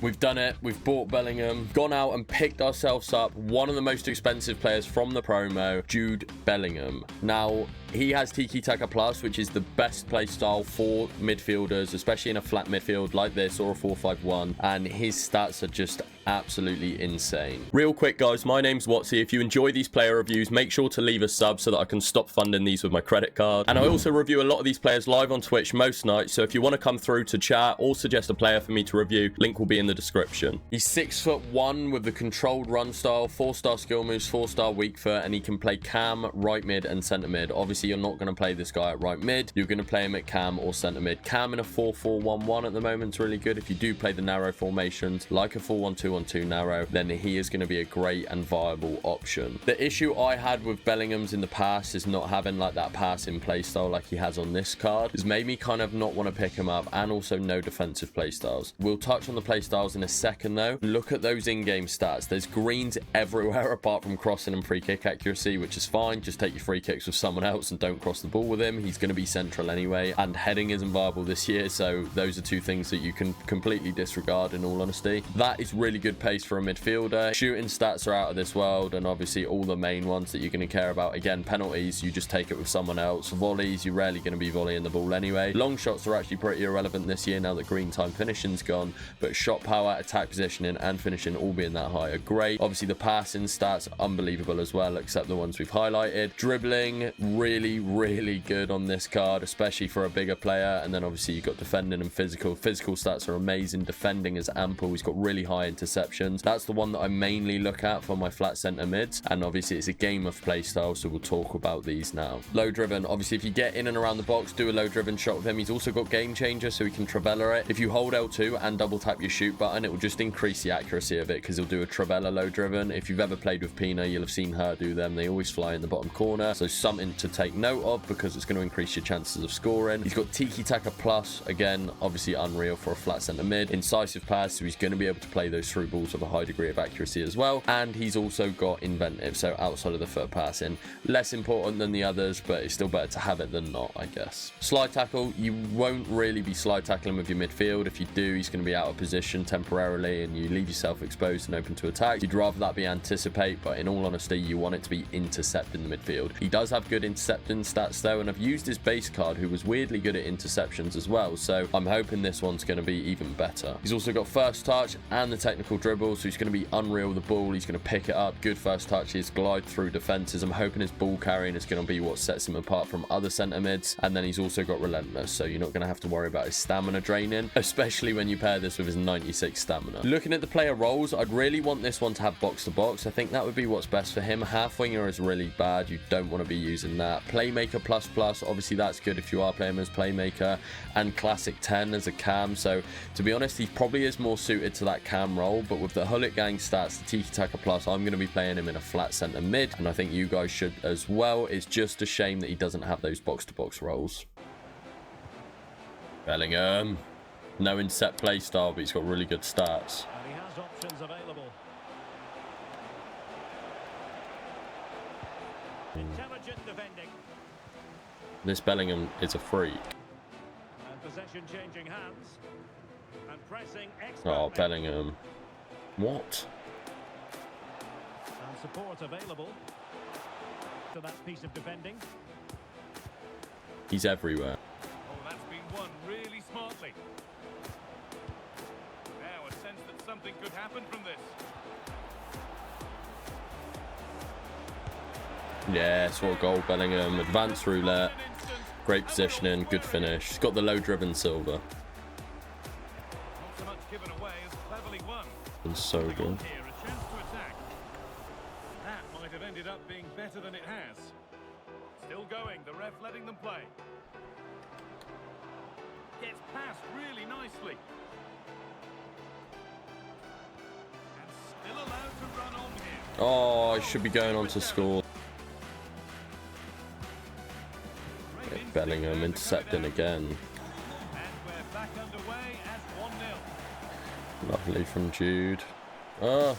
We've done it. We've bought Bellingham, gone out and picked ourselves up one of the most expensive players from the promo, Jude Bellingham. Now, he has Tiki Taka Plus, which is the best play style for midfielders, especially in a flat midfield like this or a 4-5-1. And his stats are just absolutely insane. Real quick, guys, my name's Wotsy. If you enjoy these player reviews, make sure to leave a sub so that I can stop funding these with my credit card. And I also review a lot of these players live on Twitch most nights. So if you want to come through to chat or suggest a player for me to review, link will be in the description. He's 6'1" with the controlled run style, 4-star skill moves, 4-star weak foot, and he can play cam, right mid, and centre mid. Obviously, you're not going to play this guy at right mid. You're going to play him at cam or centre mid. Cam in a 4-4-1-1 at the moment is really good. If you do play the narrow formations, like a 4-1-2-1-2 narrow, then he is going to be a great and viable option. The issue I had with Bellingham's in the past is not having like that passing play style like he has on this card. It's made me kind of not want to pick him up, and also no defensive play styles. We'll touch on the play styles in a second though. Look at those in-game stats. There's greens everywhere apart from crossing and free kick accuracy, which is fine. Just take your free kicks with someone else and don't cross the ball with him. He's going to be central anyway, and heading isn't viable this year, so those are two things that you can completely disregard in all honesty. That is really good pace for a midfielder. Shooting stats are out of this world, and obviously all the main ones that you're going to care about. Again, penalties, you just take it with someone else. Volleys, you're rarely going to be volleying the ball anyway. Long shots are actually pretty irrelevant this year now that green time finishing's gone, but shot power, attack positioning, and finishing all being that high are great. Obviously the passing stats are unbelievable as well, except the ones we've highlighted. Dribbling, really good on this card, especially for a bigger player. And then obviously you've got defending and physical stats are amazing. Defending is ample. He's got really high interceptions. That's the one that I mainly look at for my flat center mids, and obviously it's a game of play style, so we'll talk about these now. Low driven, obviously if you get in and around the box, do a low driven shot with him. He's also got game changer, so he can Travella it. If you hold L2 and double tap your shoot button, it will just increase the accuracy of it, because he'll do a Travella low driven. If you've ever played with Pina, you'll have seen her do them. They always fly in the bottom corner, so something to take note of, because it's going to increase your chances of scoring. He's got Tiki Taka Plus, again obviously unreal for a flat center mid. Incisive pass, so he's going to be able to play those through balls with a high degree of accuracy as well. And he's also got inventive, so outside of the foot passing, less important than the others, but it's still better to have it than not, I guess. Slide tackle, you won't really be slide tackling with your midfield. If you do, he's going to be out of position temporarily and you leave yourself exposed and open to attack. You'd rather that be anticipate, but in all honesty, you want it to be intercepting the midfield. He does have good intercepting stats though, and I've used his base card, who was weirdly good at interceptions as well, so I'm hoping this one's going to be even better. He's also got first touch and the technical dribble, so he's going to be unreal with the ball. He's going to pick it up, good first touches, glide through defenses. I'm hoping his ball carrying is going to be what sets him apart from other centre mids. And then he's also got relentless, so you're not going to have to worry about his stamina draining, especially when you pair this with his 96 stamina. Looking at the player roles, I'd really want this one to have box to box. I think that would be what's best for him. Half winger is really bad, you don't want to be using that. Playmaker plus, obviously that's good if you are playing him as playmaker, and classic 10 as a cam. So to be honest, he probably is more suited to that cam role, but with the Gullit gang stats, the Tiki Taka Plus, I'm going to be playing him in a flat centre mid, and I think you guys should as well. It's just a shame that he doesn't have those box to box roles. Bellingham, no in set play style, but he's got really good stats. And he has options available. Intelligent defending. This Bellingham is a freak. And possession changing hands. And pressing Oh, Bellingham. What? And support available to that piece of defending. He's everywhere. Oh, that's been won really smartly. Now a sense that something could happen from this. Yes, what a goal, Bellingham. Advanced roulette. Great positioning, good finish. He's got the low driven silver. Not so much given away as cleverly won. It's so good. Here, a chance to attack. That might have ended up being better than it has. Still going, the ref letting them play. Gets past really nicely. And still allowed to run on here. Oh, I should be going on to score. Bellingham intercepting again. And we're back underway at 1-0. Lovely from Jude. Oh,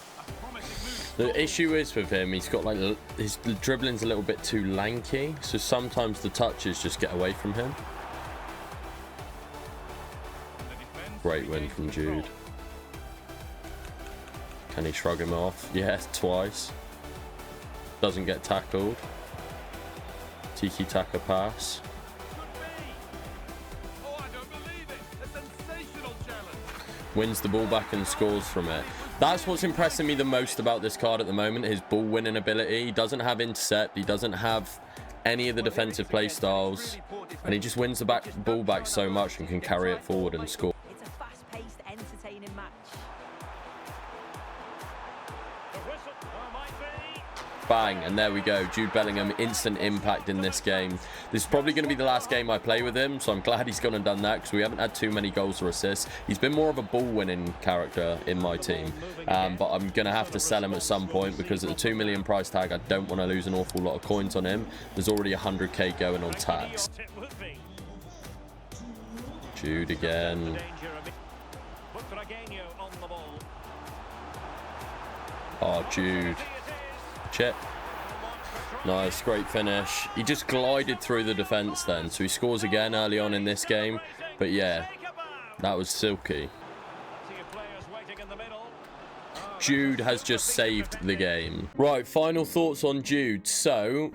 the issue is with him, he's got like, his dribbling's a little bit too lanky, so sometimes the touches just get away from him. Great win from Jude. Can he shrug him off? Yes, twice. Doesn't get tackled. Tiki-taka pass. Oh, I don't believe it. A sensational challenge. Wins the ball back and scores from it. That's what's impressing me the most about this card at the moment, his ball winning ability. He doesn't have intercept. He doesn't have any of the defensive play styles. And he just wins the ball back so much and can carry it forward and score. It's a fast-paced, entertaining match. The whistle. Oh, might be. Bang, and there we go. Jude Bellingham, instant impact in this game. This is probably going to be the last game I play with him, so I'm glad he's gone and done that because we haven't had too many goals or assists. He's been more of a ball-winning character in my team, but I'm going to have to sell him at some point because at the 2 million price tag, I don't want to lose an awful lot of coins on him. There's already 100k going on tax. It would be. Jude again. Danger of it. Butragueño on the ball. Oh, Jude. Chip. Nice, great finish. He just glided through the defense then, so he scores again early on in this game. But yeah, that was silky. Jude has just saved the game. Right, final thoughts on Jude. So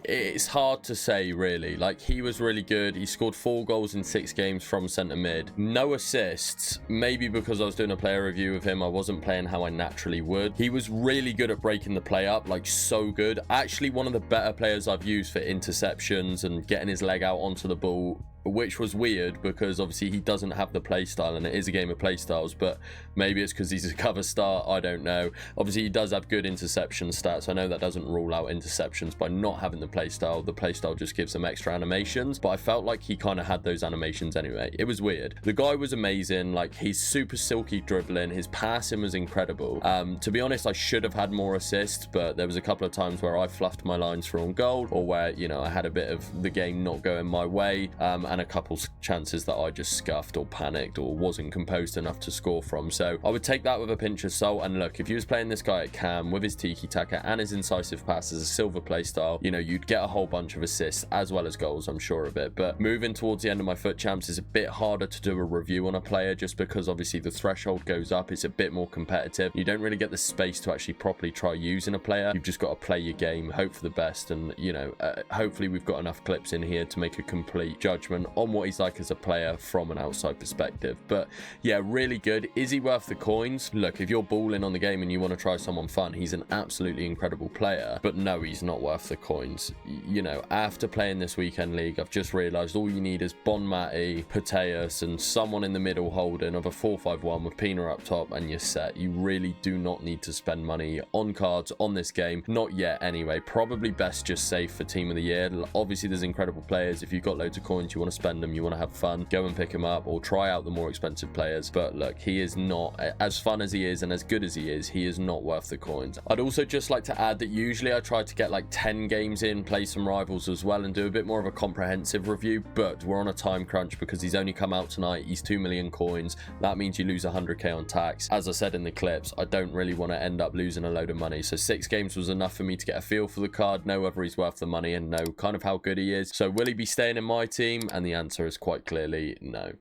it's hard to say, really. Like, he was really good. He scored 4 goals in 6 games from centre mid. No assists. Maybe because I was doing a player review of him, I wasn't playing how I naturally would. He was really good at breaking the play up, like so good. Actually, one of the better players I've used for interceptions and getting his leg out onto the ball, which was weird because obviously he doesn't have the play style and it is a game of play styles, but maybe it's because he's a cover star, I don't know. Obviously he does have good interception stats. I know that doesn't rule out interceptions by not having the play style. The play style just gives him extra animations, but I felt like he kind of had those animations anyway. It was weird. The guy was amazing. Like, he's super silky dribbling. His passing was incredible. To be honest, I should have had more assists, but there was a couple of times where I fluffed my lines for on goal, or where, you know, I had a bit of the game not going my way, and a couple chances that I just scuffed or panicked or wasn't composed enough to score from. So I would take that with a pinch of salt. And look, if you was playing this guy at cam with his tiki-taka and his incisive pass as a silver play style, you know, you'd get a whole bunch of assists as well as goals, I'm sure of it. But moving towards the end of my foot champs is a bit harder to do a review on a player just because obviously the threshold goes up. It's a bit more competitive. You don't really get the space to actually properly try using a player. You've just got to play your game, hope for the best, and, you know, hopefully we've got enough clips in here to make a complete judgment on what he's like as a player from an outside perspective. But yeah, really good. Is he worth the coins? Look, if you're balling on the game and you want to try someone fun, he's an absolutely incredible player, but no, he's not worth the coins. You know, after playing this weekend league, I've just realized all you need is Bonmati, Pateus, and someone in the middle holding of a 4-5-1 with Pina up top, and you're set. You really do not need to spend money on cards on this game, not yet anyway. Probably best just save for team of the year. Obviously there's incredible players. If you've got loads of coins, you want to spend them, you want to have fun, go and pick him up or try out the more expensive players. But look, he is not, as fun as he is and as good as he is not worth the coins. I'd also just like to add that usually I try to get like 10 games in, play some rivals as well, and do a bit more of a comprehensive review, but we're on a time crunch because he's only come out tonight. He's 2 million coins. That means you lose 100k on tax. As I said in the clips, I don't really want to end up losing a load of money, so 6 games was enough for me to get a feel for the card, know whether he's worth the money and know kind of how good he is. So will he be staying in my team? And the answer is quite clearly no.